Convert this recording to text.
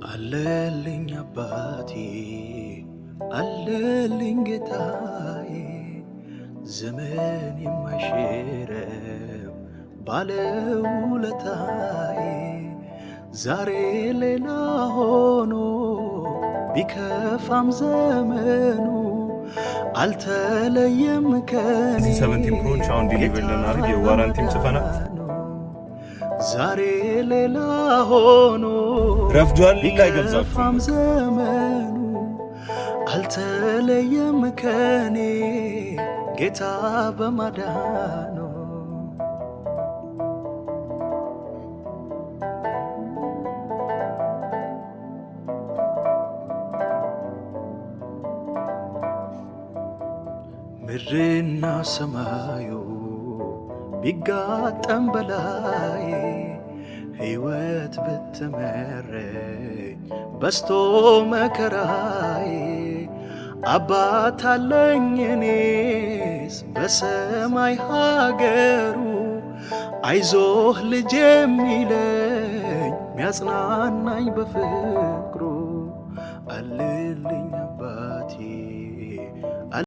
አለልኝ አባቴ አለልኝ ጌታዬ ዘመን የማይሽረው ባለውለታዬ ዛሬ ሌላ ሆኖ ቢከፋም ዘመኑ አልተለየም ከኔ 17 ፕሮች አሁን ዲሊቨር ለናርግ የዋራንቲም ጽፈና ዛሬ ሌላ ሆኖ ረፍዷል ላይገዛፍ ዘመኑ አልተለየም ከኔ ጌታ በማዳኑ ምድርና ሰማዩ ቢጋጠም በላይ ሕይወት ብትመረኝ በስቶ መከራዬ አባት አለኝ እኔስ በሰማይ ሀገሩ አይዞህ ልጅ የሚለኝ ሚያጽናናኝ በፍቅሩ አለልኝ